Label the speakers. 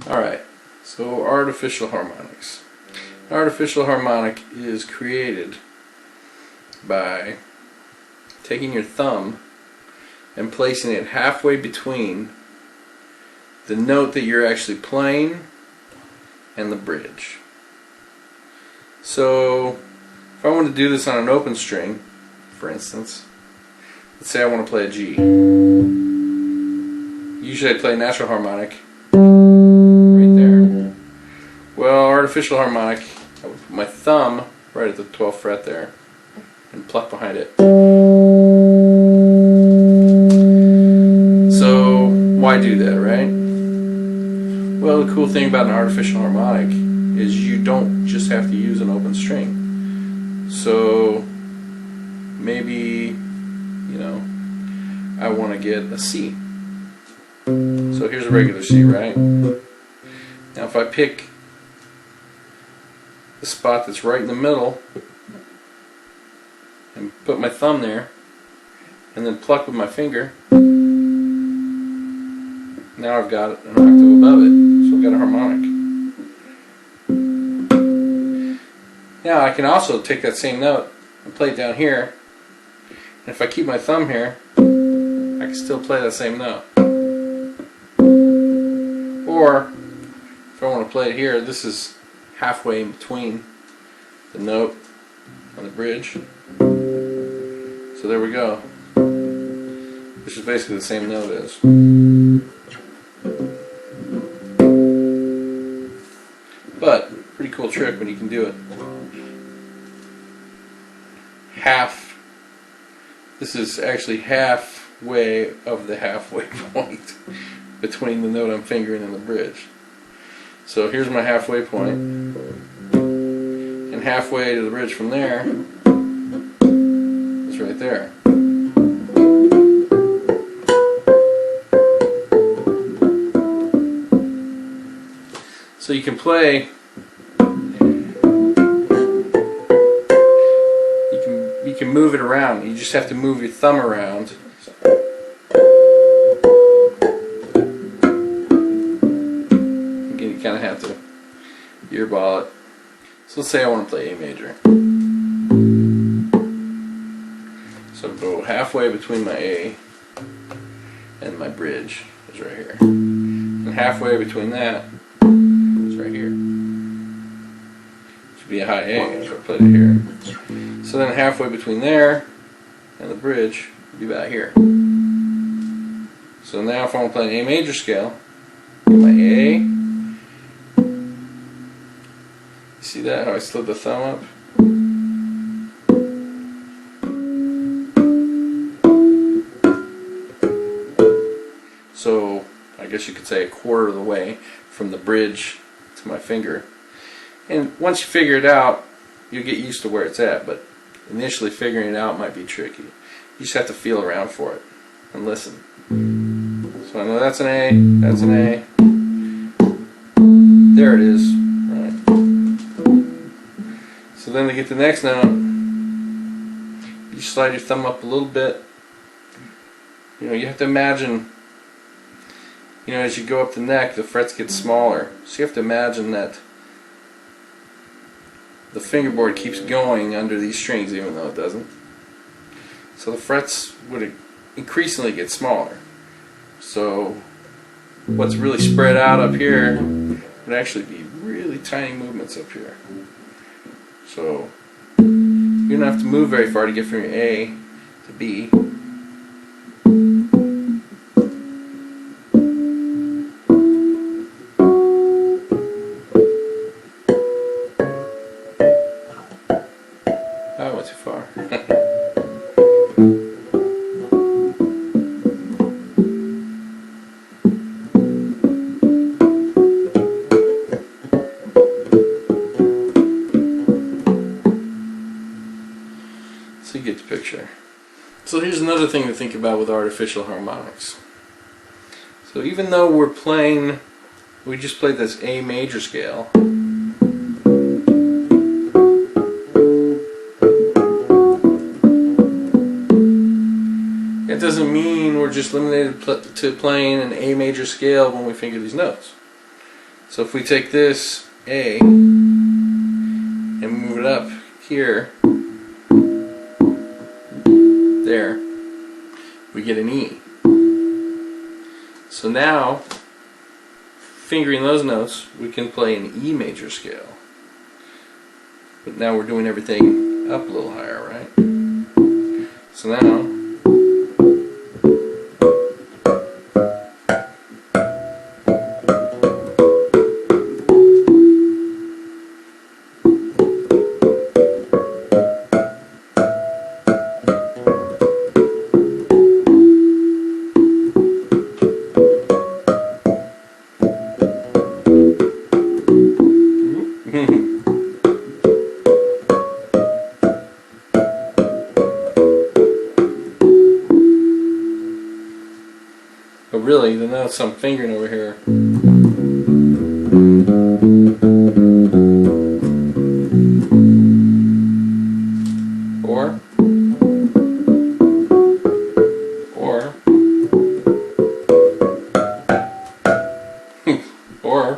Speaker 1: Alright, so artificial harmonics. An artificial harmonic is created by taking your thumb and placing it halfway between the note that you're actually playing and the bridge. So if I want to do this on an open string, for instance, let's say I want to play a G. Usually I play natural harmonic right there. Well, artificial harmonic, I would put my thumb right at the 12th fret there and pluck behind it. So why do that, right? Well, the cool thing about an artificial harmonic is you don't just have to use an open string. So maybe, I want to get a C. So here's a regular C, right? Now if I pick the spot that's right in the middle and put my thumb there and then pluck with my finger, now I've got an octave above it, so I've got a harmonic. Now I can also take that same note and play it down here, and if I keep my thumb here, I can still play that same note. Or if I want to play it here, this is halfway in between the note and the bridge. So there we go. This is basically the same note as. But pretty cool trick when you can do it. This is actually halfway of the halfway point between the note I'm fingering and the bridge. So here's my halfway point, and halfway to the bridge from there is right there. So you can play, you can move it around. You just have to move your thumb around. Again, you kind of have to earball it. So let's say I want to play A major. So I'll go halfway between my A and my bridge is right here. And halfway between that is right here. Should be a high A, so I played it here. So then halfway between there and the bridge would be about here. So now if I want to play an A major scale, get my A. See that, how I slid the thumb up? So I guess you could say a quarter of the way from the bridge to my finger. And once you figure it out, you'll get used to where it's at, but initially figuring it out might be tricky. You just have to feel around for it and listen. So I know that's an A, that's an A. There it is. Right. So then to get the next note, you slide your thumb up a little bit. You have to imagine, as you go up the neck, the frets get smaller. So you have to imagine that the fingerboard keeps going under these strings even though it doesn't. So the frets would increasingly get smaller. So what's really spread out up here would actually be really tiny movements up here. So you don't have to move very far to get from your A to B. I went too far. So you get the picture. So here's another thing to think about with artificial harmonics. So even though we just played this A major scale, it doesn't mean we're just limited to playing an A major scale when we finger these notes. So if we take this A and move it up here, there, we get an E. So now, fingering those notes, we can play an E major scale. But now we're doing everything up a little higher, right? So now, but really, the notes I'm fingering over here, or or